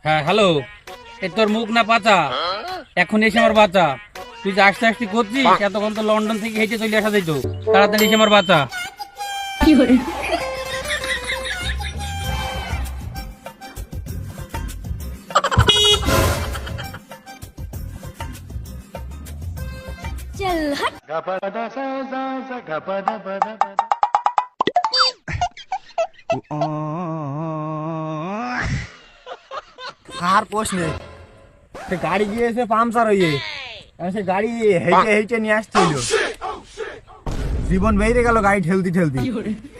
হ্যাঁ হ্যালো, এ তোর মুখ না পাচা? এখন এসে আমার বাচ্চা, তুই যে আসতে আসতে করছিস, এতক্ষণ তো লন্ডন থেকে হেঁটে চলে আসা যেত। তাড়াতাড়ি এসে আমার বাচ্চা। আর কোষ নেই, সে গাড়ি গিয়েছে পাংচার হয়ে, সে গাড়ি হেঁটে হেঁটে নিয়ে আসছিল, জীবন বেরিয়ে গেল গাড়ি ঠেলতি ঠেলতি।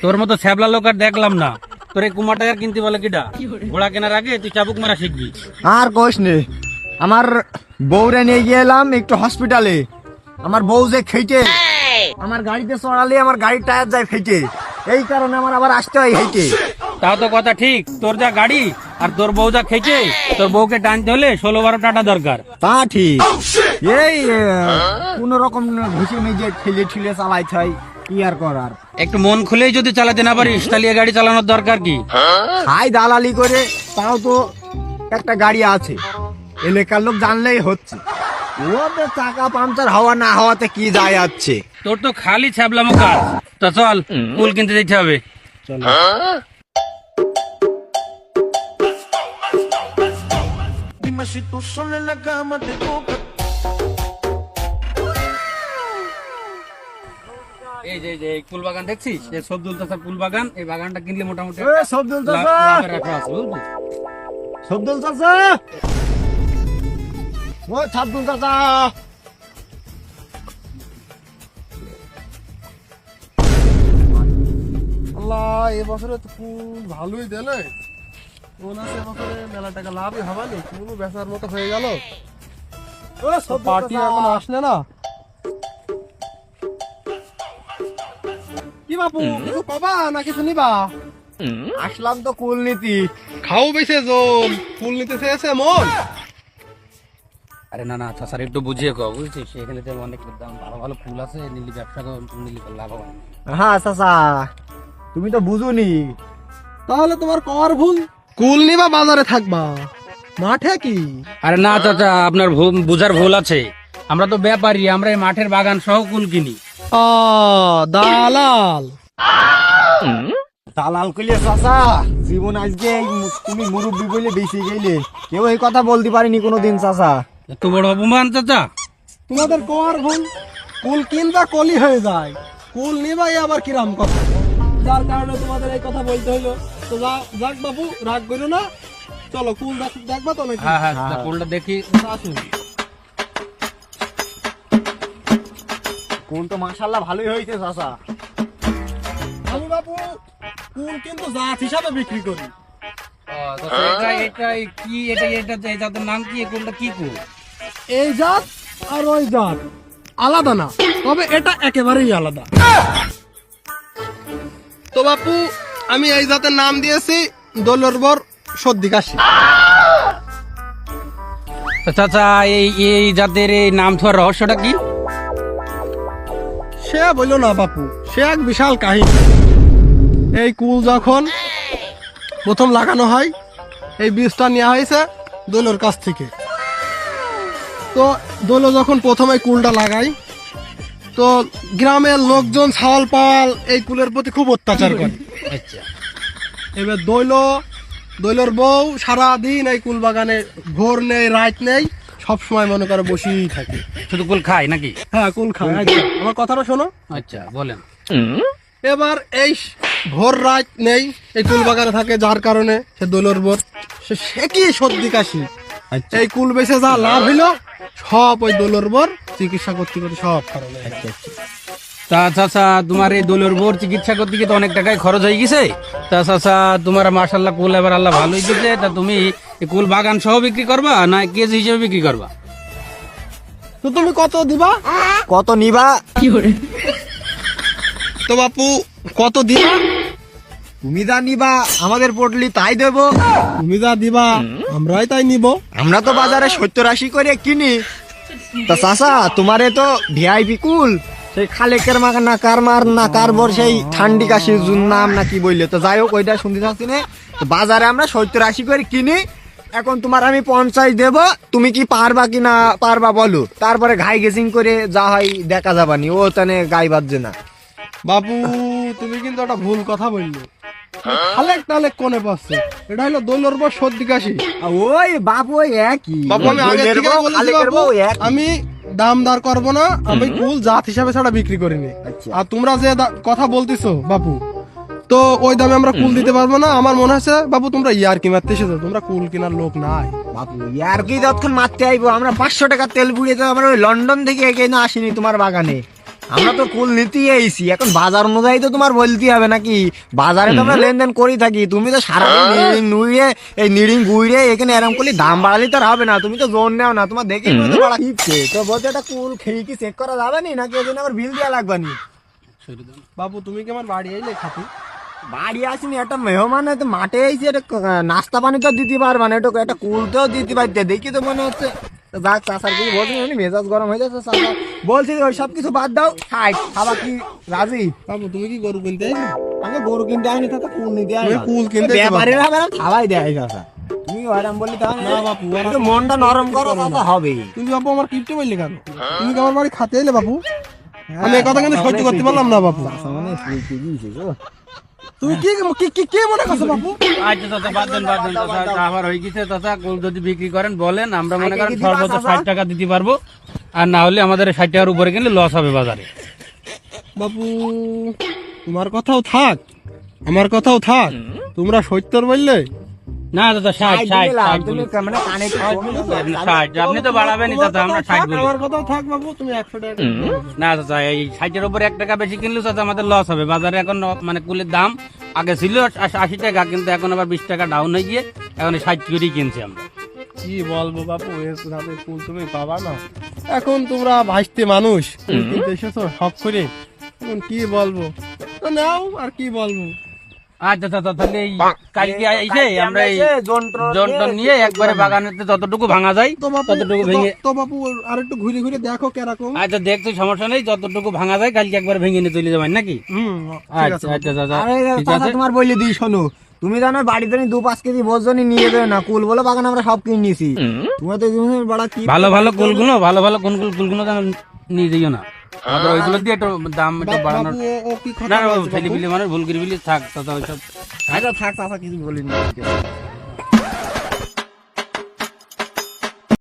তোর মতো ছ্যাবলা লোক আর দেখলাম না। তোর এই কুমার টায়ার কিনতে বলে কিটা? ঘোড়া কেনার আগে তুই চাবুক মারা শিখবি। আর কোষ নেই, আমার বউরে নিয়ে গেলাম একটু হসপিটালে। আমার বউ যে খেটে, আমার গাড়িতে চড়ালে আমার গাড়ির টায়ার যায় ফেটে, এই কারণে আমার আবার আসতে হয় হেঁটে। তাও তো কথা ঠিক, তোর যা গাড়ি আর তোর বউ যা খেয়েছে, তোর বউকে টানতে হলে 16-12 টাটা দরকার। তা ঠিক, এই কোন রকম ঘুষে মেজে ঠেলে ঠেলে চালাইতে হয়, কি আর করার। একটু মন খুলেই যদি চালাতে না পারিস, তাহলে এ গাড়ি চালানোর দরকার কি? হাই দালালি করে, তাও তো একটা গাড়ি আছে, এলাকার লোক জানলেই হচ্ছে। ওতে চাকা পাংচার হওয়া না হওয়াতে কি যায় যাচ্ছে। তোর তো খালি ছ্যাবলামো কাজ। তা চল, কুল কিনতে যেতে হবে। চলো। Dime si tú sola en la cama te toca. এই যে কুল বাগান দেখছিস, এই সবদুল চাচার কুল বাগান, এই বাগানটা কিনলে মোটামুটি এ সবদুল চাচা, লাভের আশা আছে, বুঝলি? সবদুল চাচা, ও ছাদুল চাচা, আল্লাহ, এবছরে তো ফুল ভালোই দিলে। মনে আছে এবছরে মেলা টাকা লাভই হবানি, ফুল বেচার মতো হয়ে গেল। ও সবদুল পার্টি চাচা। এখন আসলে না। কি বাপু, কিছু পাবা না কিছু নিবা? আসলাম তো কুল নীতি। খাও বেশে জল, ফুল নিতে চেয়েছে মন। আরে না না চাচার একটু বুঝিয়ে কও, বুঝছিস? এখানে তো অনেক দাম, ভালো ভালো ফুল আছে, নিলি ব্যবসা নিলি লাভ হবে। হ্যাঁ চাচা, তুমি তো বুঝুনি। তাহলে তোমার কর ভুল, কুল নিবা বাজারে থাকবা, মাঠে কি? আরে না চাচা, আপনার বুঝার ভুল আছে। আমরা তো ব্যাপারী, আমরা এই মাঠের বাগান সহ কুল কিনি। দালাল। দালাল কইলে চাচা, জীবন আজকে তুমি মুরব্বী বলে বেশি গেলে, কেউ এই কথা বলতে পারিনি কোনোদিন চাচা। এত বড় অপমান চাচা! তোমাদের কর ভুল, কুল কিনবা কলি হয়ে যায়, কুল নিবাই আবার কিরাম কথা, যার কারণে তোমাদের এই কথা বলতে হইলো। তো যাক বাবু, রাগ করো না, চলো কুল দেখবা তো নাকি? হ্যাঁ হ্যাঁ চাচা, কুলটা দেখি। আসুন। কোন তো মাশাআল্লাহ ভালোই হয়েছে চাচা। আমি বাবু কুল কিন্তু জাত হিসাবে বিক্রি করি। এটা কি, এটা এই জাতের নাম কি? এই কুলটা কি কুল? এই জাত আর ওই জাত আলাদা না, তবে এটা একেবারেই আলাদা। তো বাপু, আমি এই জাতের নাম দিয়েছি দোলরবর সর্দি কাশি। তো চাচা, এই জাতের এই নাম থাকার রহস্যটা কি? সে বলল না বাপু, সে এক বিশাল কাহিনী। এই কুল যখন প্রথম লাগানো হয়, এই বীজটা নেওয়া হয়েছে দোলের কাছ থেকে। তো দোলো যখন প্রথমে কুলটা লাগাই, তো গ্রামের লোকজন ছাওয়াল পাওয়াল এই কুলের প্রতি খুব অত্যাচার করে। আচ্ছা, এবার দৈলর বউ সারাদিন এই কুল বাগানে ভোর নেই রাত নেই, সব সময় মনে করে বসেই থাকে। শুধু কুল খায় নাকি? হ্যাঁ কুল খায়। আচ্ছা, আমার কথাটা শোনো। আচ্ছা বলেন। এবার এই ভোর রাত নেই এই কুল বাগানে থাকে, যার কারণে সে দোলর বোর সে কি সর্দি কাশি, এই কুল বেচে যা লাভ হইলো সব ওই দোলর বোর চিকিৎসা করতে করতে সব কারণে। তা চাচা, তোমার এই দোলের বোর চিকিৎসা করতে গিয়ে তো অনেক টাকায় খরচ হয়ে গেছে। তা চাচা, তোমার মাশাআল্লাহ কুল এবার আল্লাহ ভালোই দিচ্ছে। তা তুমি এই কুল বাগান সহ বিক্রি করবা না কেজি হিসেবে বিক্রি করবা? তো তুমি কত দিবা? কত নিবা? তো বাপু কত দিবা? তুমি যা নিবা আমাদের পটলি তাই দেবো। তুমি যা দিবা আমরাই তাই নিব। আমরা তো বাজারে 70-80 করে কিনি। তা চাচা, তোমারে তো ভিআইপি কুল, সেই খালেকের মার না কারবর সেই ঠান্ডি কাশির নাম না কি বললে, তো যাই হোক ওইটা শুনতে চাচ্ছি না। তো বাজারে আমরা 70-80 করে কিনি, এখন তোমার আমি 50 দেব, তুমি কি পারবা কি না পারবা বলো, তারপরে ঘাই গেসিং করে যা হয় দেখা যাবানি, ও তানে গাই বাজছে না। বাপু তুমি কিন্তু একটা ভুল কথা বললে, খালেক টালেক কোনে পাচ্ছে, এটা হলো দোলের বউ সর্দি কাশি। ওই বাপ ওই একই বাপু আমি আগে দোলের থেকে বউ, বলেছি খালেকের বাপু, বউ একই। আমি দাম দর করবো না, আমি কুল জাত হিসাবে ছাড়া বিক্রি করিনি। আচ্ছা। আর তোমরা যে কথা বলতেছো বাপু, তো ওই দামে আমরা কুল দিতে পারবো না। আমার মনে হচ্ছে বাপু তোমরা ইয়ার কি মারতে এসেছো, তোমরা কুল কেনার লোক নাই। বাপু আর কি যতক্ষণ মারতে আইবো, আমরা 500 টাকা তেল পুড়িয়ে তো আমরা ওই লন্ডন থেকে এখানে আসিনি তোমার বাগানে, আমরা তো কুল নিতেই আইছি। এখন বাজার অনুযায়ী তো তোমার বলতে হবে নাকি, বাজারে তো আমরা লেনদেন করি থাকি। তুমি তো সারা নিড়িং নুড়িয়ে এই নিড়িং গুইড়ে এখানে এরকম করলে দাম বাড়ালে তো আর হবে না, তুমি তো জোর নেও না, তোমার দেখে বাড়া কিপছে তো বলছে একটা কুল খেয়ে কি চেক করা যাবে নি নাকি, এজন্য আবার বিল দেওয়া লাগবে নি। বাপু তুমি কি আমার বাড়ি আইলে খাতি? বাড়ি আসিনি, একটা মেহমান তো মাঠে আইছি, একটা নাস্তা পানি তো দিতে পারবা না, এটা একটা কুল তো দিতে পারতে, দেখি তো মনে হচ্ছে। তো যাক চাষার কিছু বলছি না, মেজাজ গরম হয়ে যাচ্ছে চাষা, বলছি ওই সব কিছু বাদ দাও, খাই খাবা কি রাজি? বাপু তুমি কি গরু কিনতে আইলে? আমি গরু কিনতে আইনি, তো কুল নিতে আইনি। তুমি কুল কিনতে আইছো ব্যাপারীরা হবে না, খাওয়াই দেয় চাষা, তুমি ওইরকম বললি তাহলে না বাপু, ওরা একটু মনটা নরম করো, কথা হবে। তুমি বাপু আমার কিপটে বললে কেন? তুমি কি আমার বাড়ি খাতে আইলে বাপু? আমি এই কথা কিন্তু সহ্য করতে পারলাম না বাপু। মানে ফুলকে দিয়েছে গো। তুমি কি কি কি কি মনে করছো বাপু? আচ্ছা চাচা বাদ দেন চাচা, আবার হয়ে গেছে চাচা, কুল যদি বিক্রি করেন বলেন, আমরা মনে করেন দিবা, সর্বোচ্চ চাচা? 60 টাকা দিতে পারবো, আর না হলে আমাদের 60 টাকার উপরে কিনলে লস হবে বাজারে। বাপু তোমার কথাও থাক, আমার কথাও থাক, তোমরা 70 বললে। না চাচা 60 60 তুমি মানে কানে 60, আপনি তো বাড়াবেনই চাচা, আমরা 60 বলি। আমার কথাও থাক বাপু, তুমি 100 টাকা না চাচা এই 60-এর উপরে 1 টাকা বেশি কিনলে চাচা আমাদের লস হবে বাজারে। এখন মানে কুলের দাম আগে ছিল 80 টাকা, কিন্তু এখন আবার 20 টাকা ডাউন হয়ে গিয়ে এখন 60 করেই কিনছি আমরা। কি বলবো বাপু, এর দামে ফুল তুমি পাবা না। এখন তোমরা ভাসতে মানুষ, ফুল কিনতে এসেছো শখ করে, এখন কি বলবো, তো নাও, আর কি বলবো। আচ্ছা চাচা তাহলে এই কালকে এসে আমরা এই যন্ত্র যন্ত্র নিয়ে একবারে বাগানেতে যতটুকু ভাঙা যায় তো বাপু ততটুকু ভেঙে। তো বাপু আর একটু ঘুরে ঘুরে দেখো কেরকম। আচ্ছা দেখতে সমস্যা নেই, যতটুকু ভাঙা যায় কালকে একবার ভেঙে নিয়ে চলে যাবেন নাকি? ঠিক আছে আচ্ছা আচ্ছা চাচা আরে ঠিক কথা আছে। তোমার বললি দিই, শোনো, তুমি জানো বাড়িতে 2-5 কেজি ভোজনই নিয়ে দেবে না, কুল বলে বাগান আমরা সব কিনে নিয়েছি। তোমার তো বড় কি ভালো ভালো কুলগুলো, ভালো ভালো কুলগুলো নিয়ে যাইও না, আমাদের ওইগুলো দিয়ে একটু দাম একটু বাড়ানোর। বাপু ও কি না কথা বলছে ছেলে বাপু? পিলে মানুষ ভুল করে বিলি থাক চাচা ওইসব। আচ্ছা থাক চাচা, কিছু বলিনি।